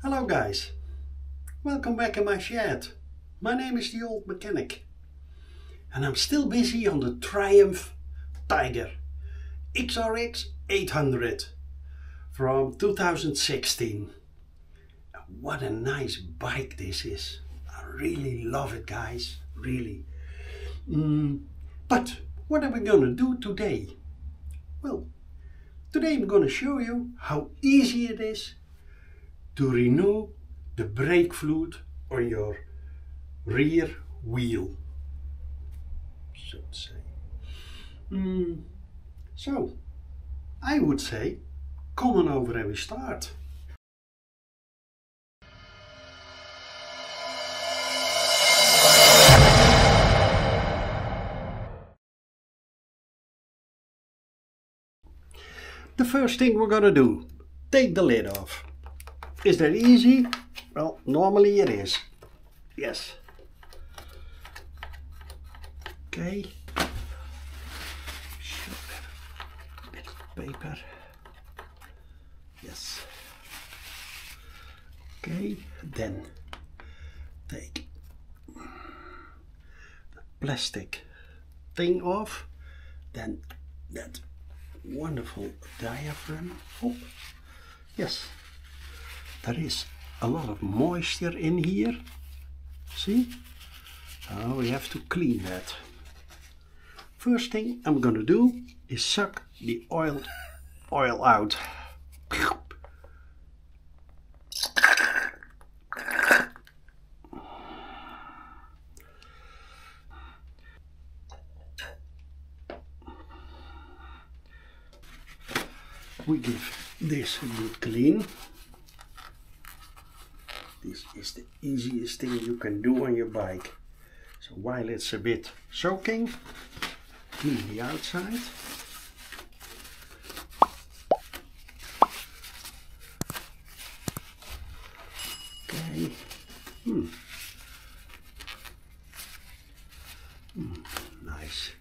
Hello guys, welcome back in my shed. My name is the Old Mechanic and I'm still busy on the Triumph Tiger XRx 800 from 2016. What a nice bike this is. I really love it guys, really. But what are we gonna do today? Well, today I'm gonna show you how easy it is to renew the brake fluid on your rear wheel, so to say. So, I would say, come on over and we start. The first thing we're gonna do, take the lid off. Is that easy? Well, normally it is. Yes. Okay. A bit of paper. Yes. Okay, then take the plastic thing off. Then that wonderful diaphragm. Oh, yes. There is a lot of moisture in here. See? So we have to clean that. First thing I'm gonna do is suck the oil out. We give this a good clean. This is the easiest thing you can do on your bike. So while it's a bit soaking, clean the outside. Okay. Nice.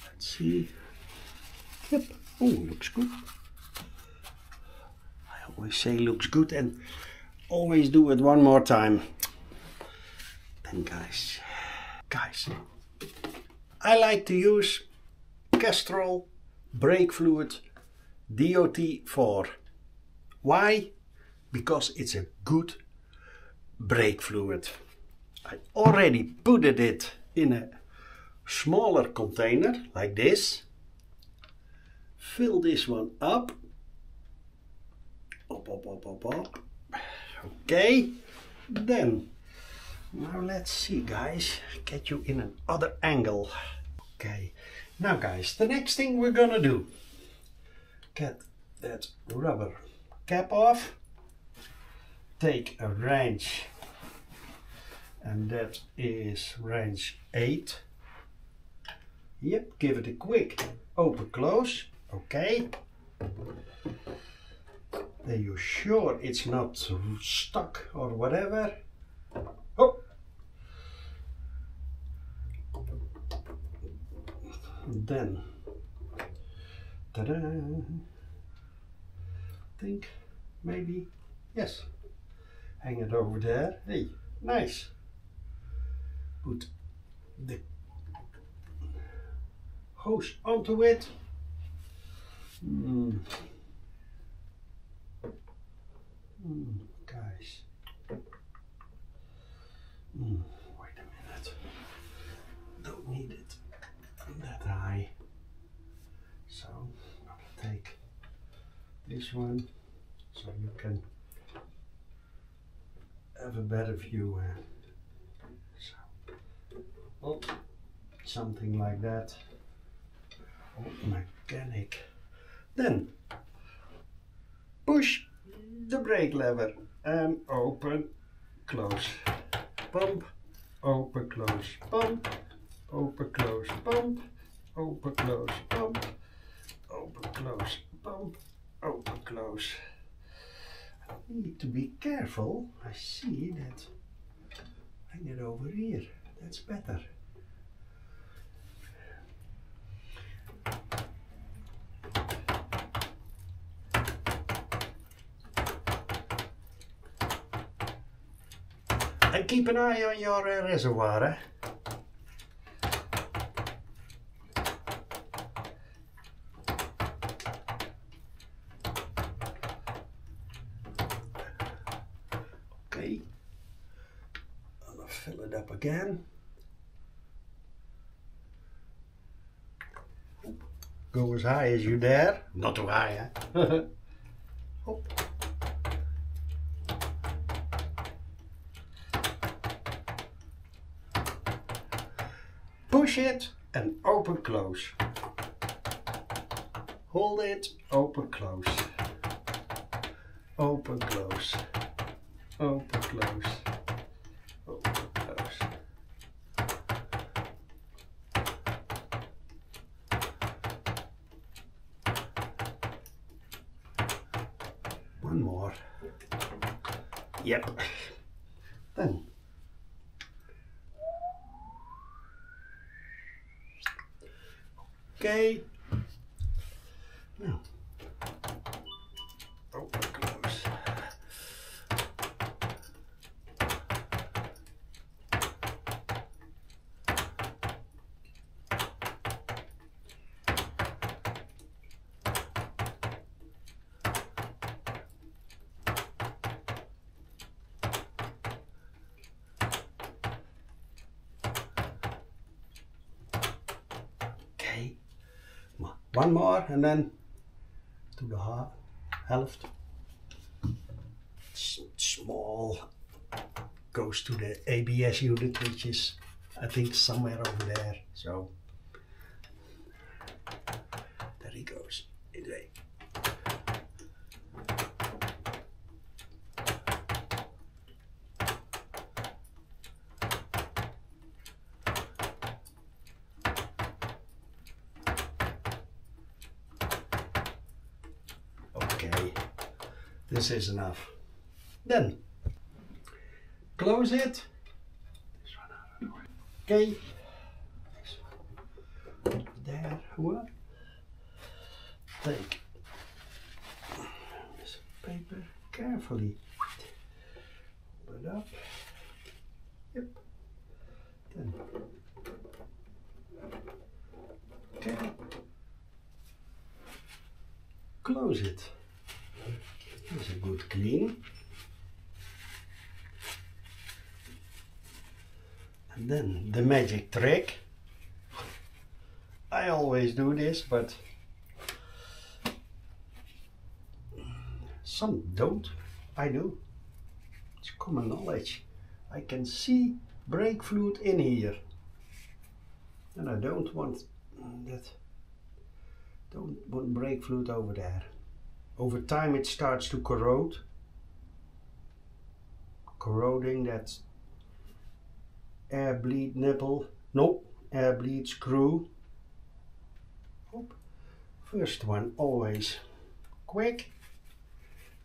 Let's see. Yep. Oh, looks good. I always say looks good and always do it one more time. Then guys, I like to use Castrol brake fluid DOT4. Why? Because it's a good brake fluid. I already put it in a smaller container like this. Fill this one up. Up. Okay, then now let's see guys, get you in another angle. Okay, now guys, the next thing we're gonna do, get that rubber cap off, take a wrench, and that is wrench 8. Yep, give it a quick open close. Okay. Then you're sure it's not stuck or whatever. Oh. Then, ta-da! Think maybe, yes. Hang it over there. Hey, nice. Put the hose onto it. Guys, wait a minute, don't need it that high, so I'll take this one so you can have a better view. So, something like that. Old Mechanic. Then push the brake lever and open, close, pump, open, close, pump, open, close, pump, open, close, pump, open, close, pump, open, close. I need to be careful. I see that. Hang it over here. That's better. And keep an eye on your reservoir. Eh? Okay, I'll fill it up again. Go as high as you dare. Not too high, eh? Hop. Push it and open close. Hold it, open close. Open close. Open close. Open close. One more. Yep. Then okay. Now open close. One more and then to the half. Small goes to the ABS unit, which is I think somewhere over there. So there he goes. Okay, this is enough. Then close it. Okay, there. What? Take this paper carefully. Hold it up. Yep. Then okay. Close it. That's a good clean. And then the magic trick. I always do this, but some don't. I do. It's common knowledge. I can see brake fluid in here. And I don't want that. Don't want brake fluid over there. Over time it starts to corrode. Corroding that air bleed nipple. Nope, air bleed screw. Oop. First one always quick.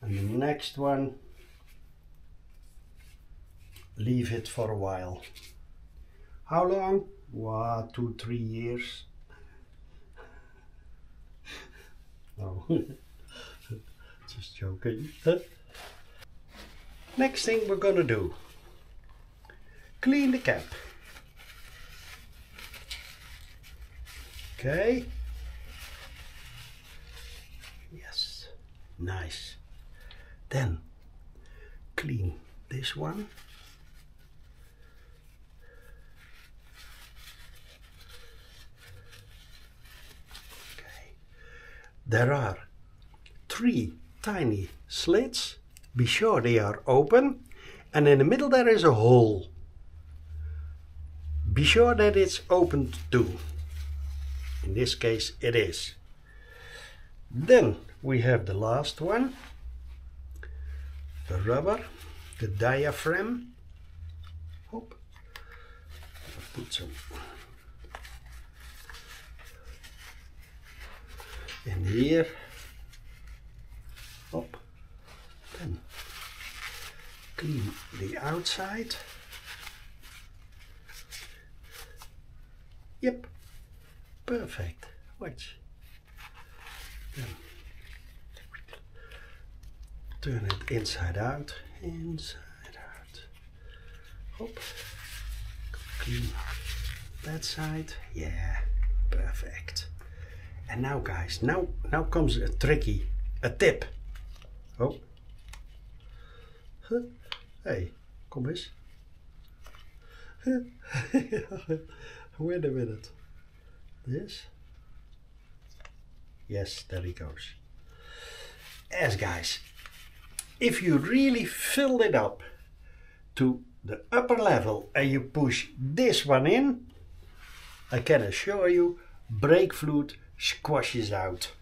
And the next one leave it for a while. How long? Wow, 2-3 years. No, just joking. Next thing we're gonna do, clean the cap. Okay. Yes, nice. Then clean this one. There are 3 tiny slits. Be sure they are open, and in the middle there is a hole. Be sure that it's opened too. In this case it is. Then we have the last one, the rubber, the diaphragm. Hop. I'll put some in here. Hop. Then clean the outside. Yep, perfect. Watch. Then turn it inside out, inside out. Hop. Clean that side. Yeah, perfect. And now guys, now comes a tip. Oh. Huh. Hey, kom eens. Wait a minute. This? Yes, there he goes. Yes guys, if you really filled it up to the upper level and you push this one in, I can assure you brake fluid squashes out.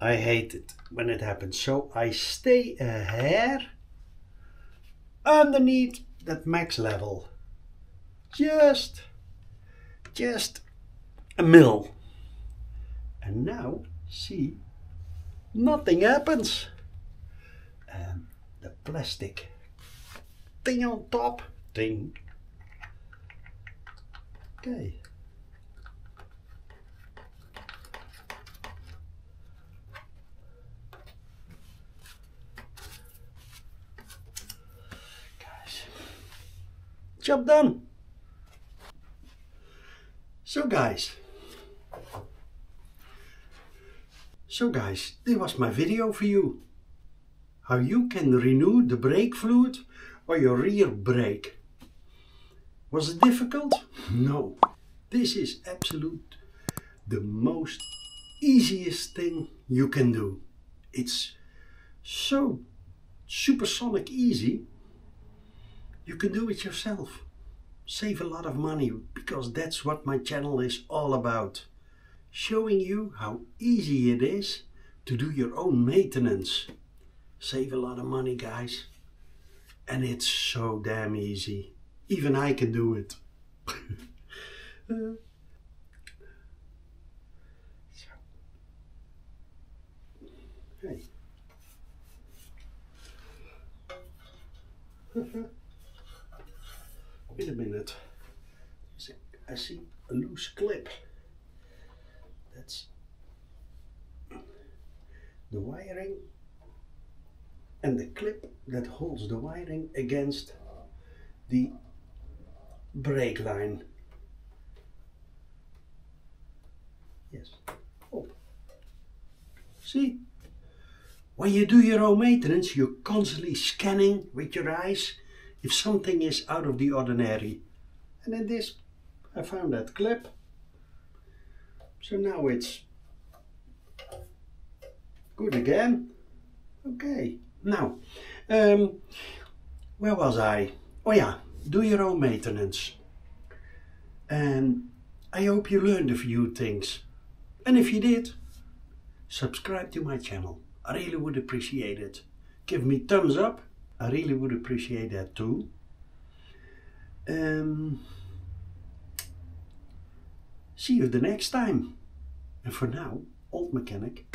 I hate it when it happens, so I stay a hair underneath that max level. Just a mil. And now, see, nothing happens. And the plastic thing on top, okay. Guys, job done. So guys, this was my video for you. How you can renew the brake fluid or your rear brake. Was it difficult? No. This is absolute the most easiest thing you can do. It's so supersonic easy. You can do it yourself. Save a lot of money, because that's what my channel is all about. Showing you how easy it is to do your own maintenance. Save a lot of money guys. And it's so damn easy. Even I can do it. Hey. Wait a minute. I see a loose clip. That's the wiring and the clip that holds the wiring against the brake line. Yes. Oh. See? When you do your own maintenance, you're constantly scanning with your eyes if something is out of the ordinary. And in this, I found that clip. So now it's good again. Okay. Now, where was I? Oh yeah, do your own maintenance. And I hope you learned a few things. And if you did, subscribe to my channel. I really would appreciate it. Give me thumbs up. I really would appreciate that too. See you the next time. And for now, old mechanic.